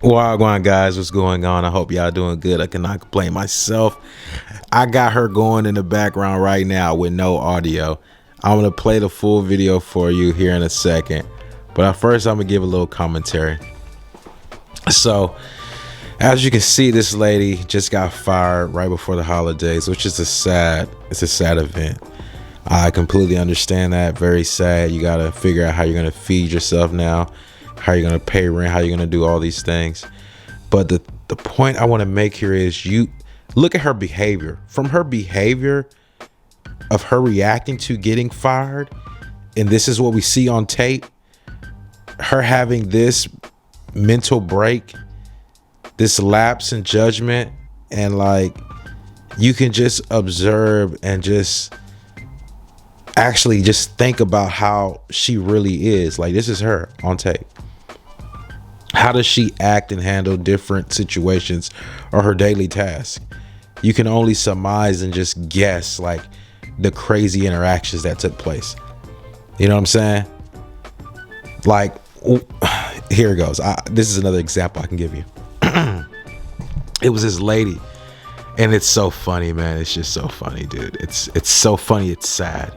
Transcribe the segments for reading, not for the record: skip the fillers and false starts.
Wagwan guys, what's going on? I hope y'all doing good. I cannot complain myself. I got her going in the background right now with no audio. I'm gonna play the full video for you here in a second, but first I'm gonna give a little commentary. So, as you can see, this lady just got fired right before the holidays, which is it's a sad event. I completely understand that. Very sad. You gotta figure out how you're gonna feed yourself now, how you're gonna pay rent, how you're gonna do all these things. But the point I want to make here is you look at her behavior. From her behavior of her reacting to getting fired, and this is what we see on tape, her having this mental break, this lapse in judgment, and like you can just observe and just actually just think about how she really is. Like, this is her on tape. How does she act and handle different situations or her daily tasks? You can only surmise and just guess like the crazy interactions that took place. You know what I'm saying? Like, here it goes. This is another example I can give you. It was this lady, and it's so funny, man. It's just so funny, dude. It's so funny. It's sad.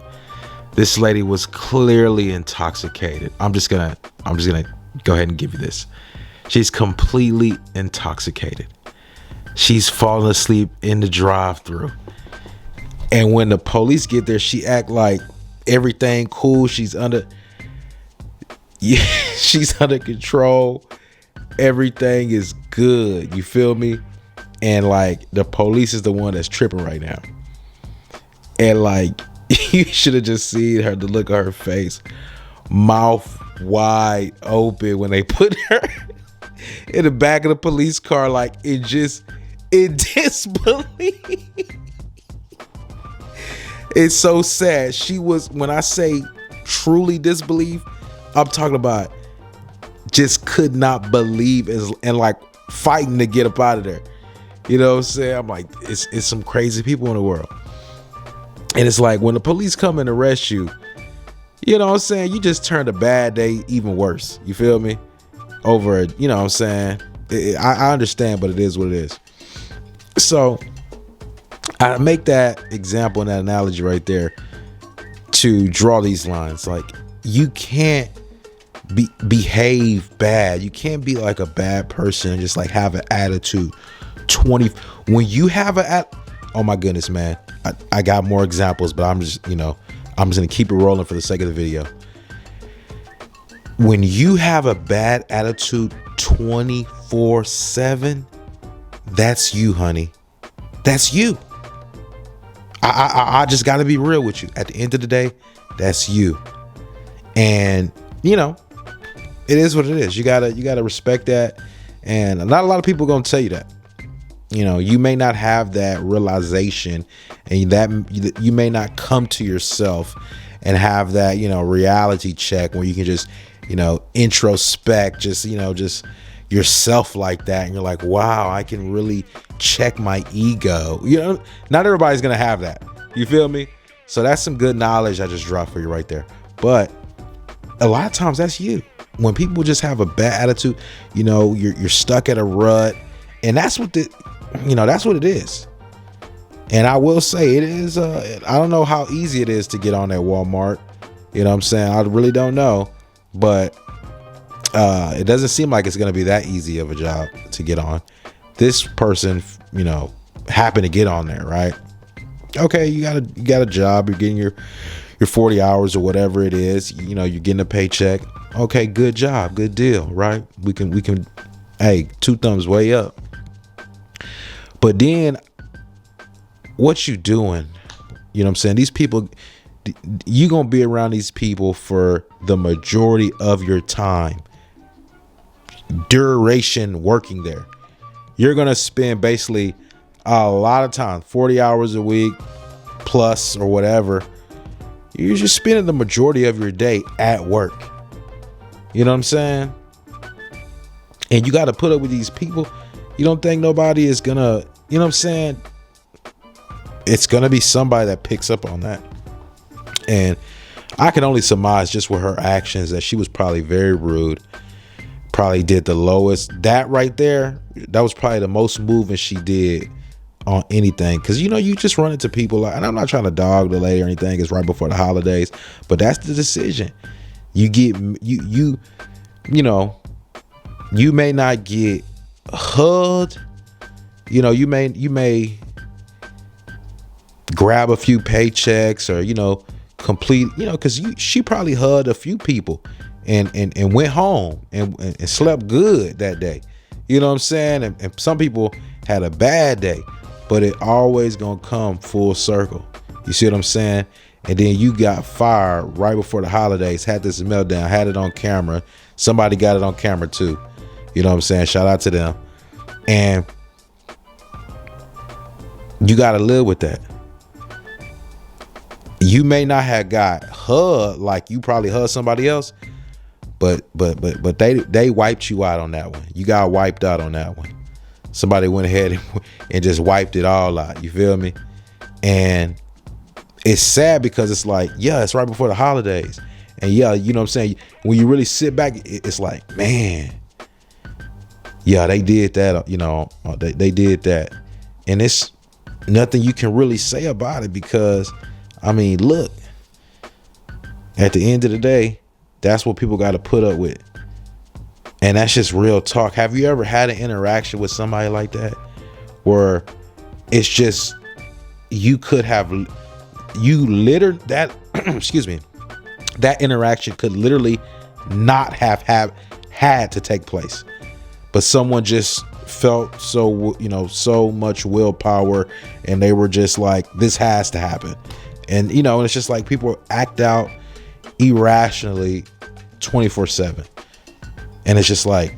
This lady was clearly intoxicated. I'm just gonna go ahead and give you this. She's completely intoxicated. She's falling asleep in the drive-thru. And when the police get there, she act like everything cool. She's under control. Everything is good. You feel me? And like the police is the one that's tripping right now. And like you should have just seen her, the look on her face, mouth wide open when they put her in the back of the police car, like in disbelief. It's so sad. She was, when I say truly disbelief, I'm talking about just could not believe and like fighting to get up out of there. You know what I'm saying? I'm like, it's some crazy people in the world. And it's like when the police come and arrest you, you know what I'm saying? You just turned a bad day even worse. You feel me? Over, you know what I'm saying? I understand, but it is what it is. So I make that example and that analogy right there to draw these lines. Like, you can't behave bad. You can't be like a bad person and just like have an attitude. When you have oh my goodness, man. I got more examples, but I'm just gonna keep it rolling for the sake of the video. When you have a bad attitude 24/7, that's you, honey. That's you. I just gotta be real with you. At the end of the day, that's you. And it is what it is. You gotta respect that. And not a lot of people are gonna tell you that. You may not have that realization, and that you may not come to yourself and have that, reality check where you can just, introspect, just yourself like that. And you're like, wow, I can really check my ego. Not everybody's going to have that. You feel me? So that's some good knowledge I just dropped for you right there. But a lot of times that's you. When people just have a bad attitude, you're stuck at a rut, and that's what that's what it is. And I will say it is, I don't know how easy it is to get on at Walmart. You know what I'm saying? I really don't know, but it doesn't seem like it's going to be that easy of a job to get on. This person, happened to get on there, right? Okay, you got a job, you're getting your 40 hours or whatever it is, you're getting a paycheck. Okay, good job, good deal, right? We can, hey, two thumbs way up. But then what you doing? You know what I'm saying? These people, you gonna be around these people for the majority of your time, duration working there. You're gonna spend basically a lot of time, 40 hours a week plus or whatever. You're just spending the majority of your day at work. You know what I'm saying? And you got to put up with these people. You don't think nobody is gonna, you know what I'm saying? It's gonna be somebody that picks up on that. And I can only surmise just with her actions that she was probably very rude, probably did the lowest. That right there, that was probably the most moving she did on anything. Because you know, you just run into people like, and I'm not trying to dog the lady or anything, it's right before the holidays, but that's the decision. You get you know, you may not get hugged, you know, you may grab a few paychecks, or you know, complete, you know, because she probably hugged a few people and went home and slept good that day, you know what I'm saying, and some people had a bad day, but it always gonna come full circle. You see what I'm saying? And then you got fired right before the holidays, had this meltdown, had it on camera. Somebody got it on camera too, you know what I'm saying? Shout out to them. And you got to live with that. You may not have got hugged like you probably hugged somebody else, but they wiped you out on that one. You got wiped out on that one. Somebody went ahead and just wiped it all out. You feel me? And it's sad because it's like, yeah, it's right before the holidays. And yeah, you know what I'm saying? When you really sit back, it's like, man, yeah, they did that, you know, they did that. And it's nothing you can really say about it because, I mean, look, at the end of the day, that's what people got to put up with. And that's just real talk. Have you ever had an interaction with somebody like that where it's just, you could have, you literally, that, excuse me, that interaction could literally not have had to take place, but someone just felt so, you know, so much willpower, and they were just like, this has to happen. And you know, and it's just like people act out irrationally 24/7, and it's just like,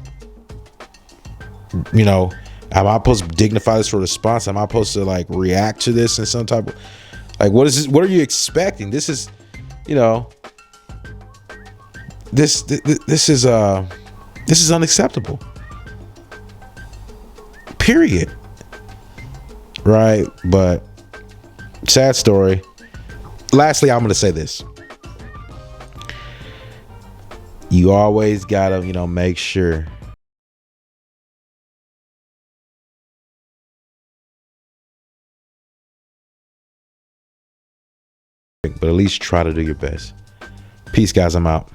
you know, am I supposed to dignify this for response? Am I supposed to like react to this in some type of, like, what is this? What are you expecting? This is, you know, this is unacceptable. Period. Right? But sad story. Lastly, I'm going to say this. You always got to, you know, make sure but at least try to do your best. Peace, guys. I'm out.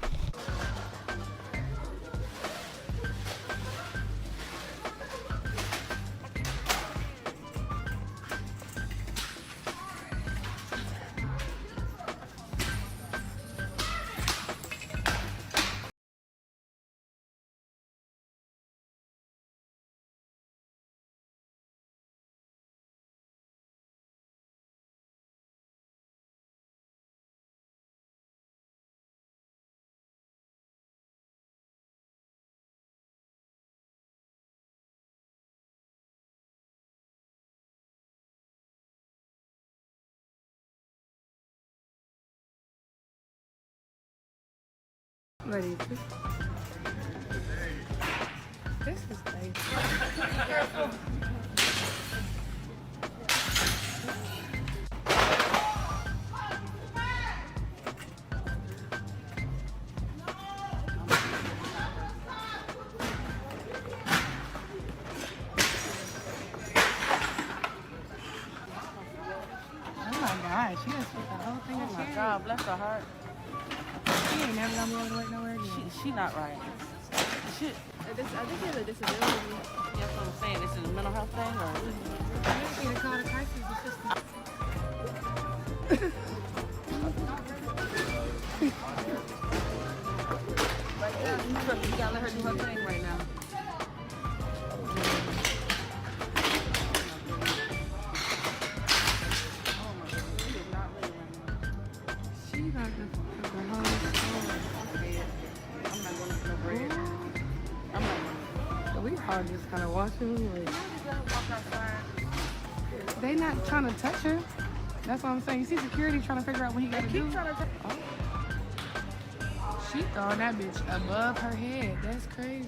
What is this? This is crazy. Oh my God, she just put the whole thing of shit. God bless her heart. She ain't never gonna be able to work nowhere again. She not right. She, I think she has a disability. that's what I'm saying. This is a mental health thing, or is it? I just need to call the crisis assistant. You gotta let her do her thing right now. She got the whole story. I'm not going to no bread. I'm not going So we all just kind of watching. Like, to walk outside. they not trying to touch her. That's what I'm saying. You see security trying to figure out what he got to do. Keep trying to touch. Oh. She throwing that bitch above her head. That's crazy.